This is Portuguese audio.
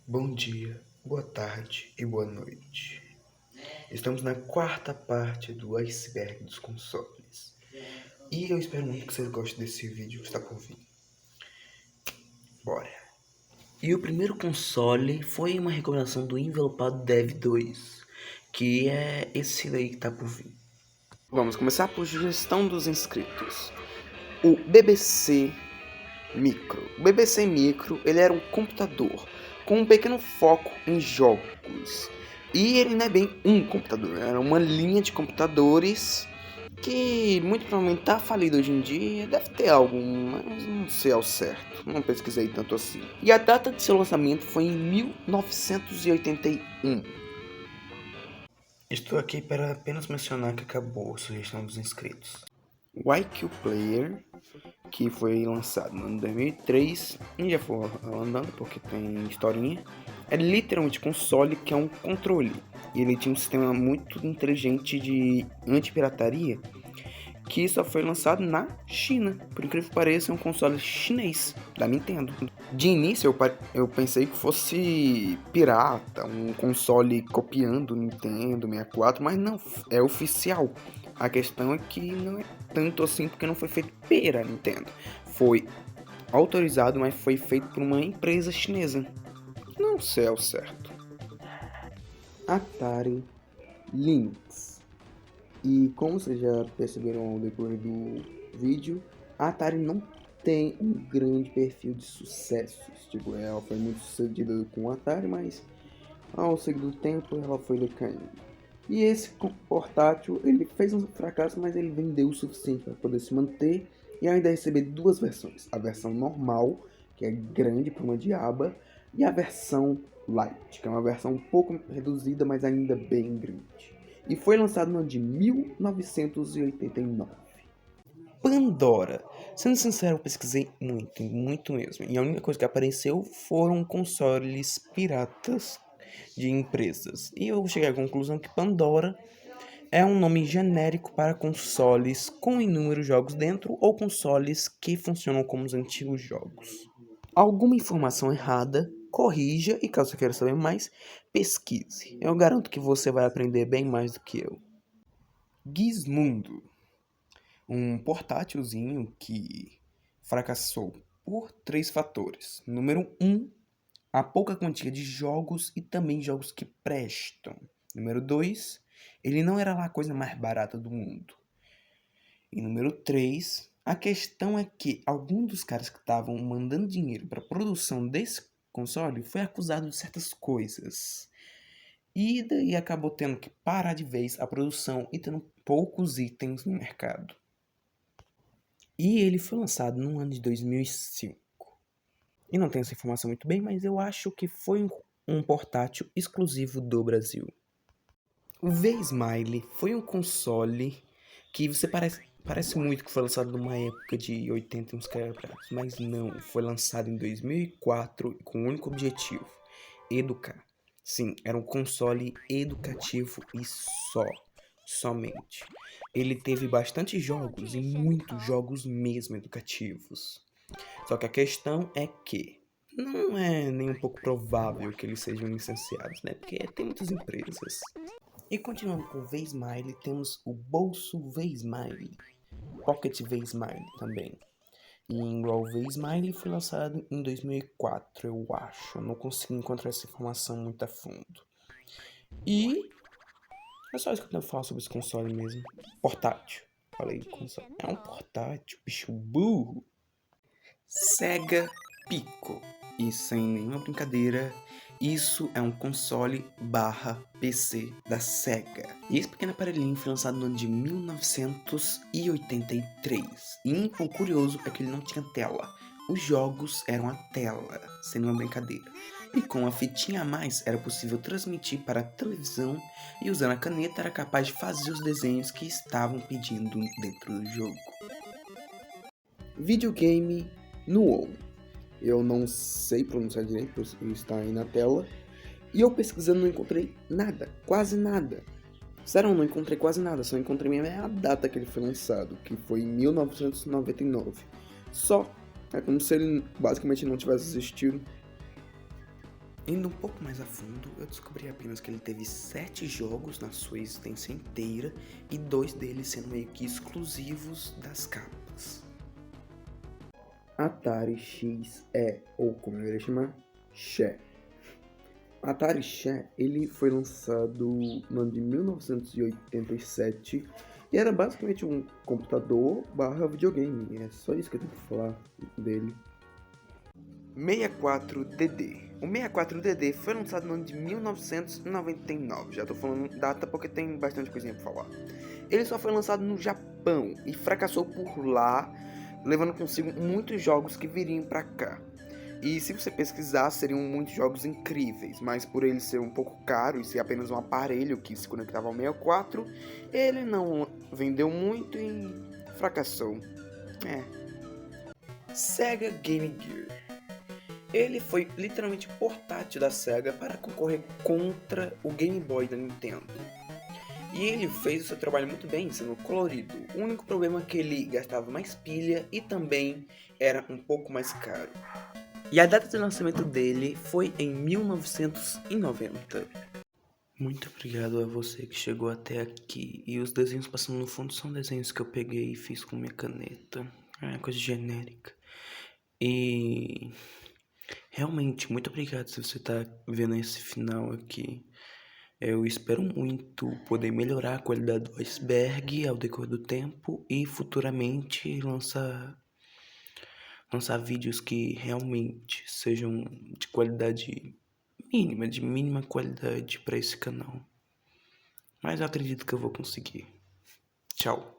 Bom dia, boa tarde e boa noite. Estamos na quarta parte do iceberg dos consoles. E eu espero muito que vocês gostem desse vídeo que está por vir. Bora! E o primeiro console foi uma recomendação do envelopado Dev 2, que é esse daí que está por vir. Vamos começar por sugestão dos inscritos. O BBC Micro. O BBC Micro, ele era um computador com um pequeno foco em jogos. E ele não é bem um computador, era uma linha de computadores que muito provavelmente tá falido hoje em dia. Deve ter algum, mas não sei ao certo, não pesquisei tanto assim. E a data de seu lançamento foi em 1981. Estou aqui para apenas mencionar que acabou a sugestão dos inscritos. O IQ Player, que foi lançado no ano 2003, e já foi andando porque tem historinha. É literalmente um console que é um controle. E ele tinha um sistema muito inteligente de anti-pirataria que só foi lançado na China. Por incrível que pareça, é um console chinês da Nintendo. De início eu pensei que fosse pirata, um console copiando o Nintendo 64, mas não, é oficial. A questão é que não é tanto assim porque não foi feito pela Nintendo. Foi autorizado, mas foi feito por uma empresa chinesa. Não sei ao certo. Atari Lynx. E como vocês já perceberam ao decorrer do vídeo, a Atari não tem um grande perfil de sucessos. Tipo, ela foi muito sucedida com o Atari, mas ao seguir do tempo ela foi decaindo. E esse portátil, ele fez um fracasso, mas ele vendeu o suficiente para poder se manter e ainda receber duas versões. A versão normal, que é grande para uma diaba, e a versão Lite, que é uma versão um pouco reduzida, mas ainda bem grande. E foi lançado no ano de 1989. Pandora. Sendo sincero, eu pesquisei muito mesmo. E a única coisa que apareceu foram consoles piratas de empresas. E eu cheguei à conclusão que Pandora é um nome genérico para consoles com inúmeros jogos dentro ou consoles que funcionam como os antigos jogos. Alguma informação errada, corrija e caso você queira saber mais, pesquise. Eu garanto que você vai aprender bem mais do que eu. Gizmundo. Um portátilzinho que fracassou por 3 fatores. Número 1, a pouca quantia de jogos e também jogos que prestam. Número 2, ele não era lá a coisa mais barata do mundo. E número 3, a questão é que algum dos caras que estavam mandando dinheiro para a produção desse console foi acusado de certas coisas. E daí acabou tendo que parar de vez a produção e tendo poucos itens no mercado. E ele foi lançado no ano de 2005. E não tenho essa informação muito bem, mas eu acho que foi um portátil exclusivo do Brasil. O V-Smile foi um console que você parece muito que foi lançado numa época de 80 uns quebrados, mas não, foi lançado em 2004 com o único objetivo, educar. Sim, era um console educativo e somente. Ele teve bastante jogos e muitos jogos mesmo educativos. Só que a questão é que não é nem um pouco provável que eles sejam licenciados, né? Porque tem muitas empresas. E continuando com o V-Smile, temos o Bolso V-Smile, Pocket V-Smile também. E o V-Smile foi lançado em 2004, eu acho. Eu não consegui encontrar essa informação muito a fundo. E é só isso que eu tenho pra falar sobre esse console mesmo. Portátil. Falei console. É um portátil, bicho burro. Sega Pico. E sem nenhuma brincadeira, isso é um console barra PC da Sega. E esse pequeno aparelhinho foi lançado no ano de 1983. E o curioso é que ele não tinha tela. Os jogos eram a tela, sem nenhuma brincadeira. E com a fitinha a mais era possível transmitir para a televisão e usando a caneta era capaz de fazer os desenhos que estavam pedindo dentro do jogo. Videogame Nuon. Eu não sei pronunciar direito, por isso está aí na tela. E eu pesquisando não encontrei nada, quase nada. Sério, eu não encontrei quase nada, só encontrei mesmo a data que ele foi lançado, que foi em 1999. Só, é como se ele basicamente não tivesse existido. Indo um pouco mais a fundo, eu descobri apenas que ele teve 7 jogos na sua existência inteira e 2 deles sendo meio que exclusivos das capas. Atari XE, ou como eu iria chamar, XE. Atari XE, ele foi lançado no ano de 1987 e era basicamente um computador barra videogame, é só isso que eu tenho que falar dele. 64DD. O 64DD foi lançado no ano de 1999, já tô falando data porque tem bastante coisinha pra falar. Ele só foi lançado no Japão e fracassou por lá, levando consigo muitos jogos que viriam pra cá. E se você pesquisar, seriam muitos jogos incríveis, mas por ele ser um pouco caro e ser apenas um aparelho que se conectava ao 64, ele não vendeu muito e fracassou. Sega Game Gear. Ele foi literalmente portátil da Sega para concorrer contra o Game Boy da Nintendo. E ele fez o seu trabalho muito bem, sendo colorido. O único problema é que ele gastava mais pilha e também era um pouco mais caro. E a data de lançamento dele foi em 1990. Muito obrigado a você que chegou até aqui. E os desenhos passando no fundo são desenhos que eu peguei e fiz com minha caneta. É coisa genérica. E realmente, muito obrigado se você tá vendo esse final aqui. Eu espero muito poder melhorar a qualidade do iceberg ao decorrer do tempo e futuramente lançar vídeos que realmente sejam de qualidade mínima, de mínima qualidade para esse canal. Mas eu acredito que eu vou conseguir. Tchau.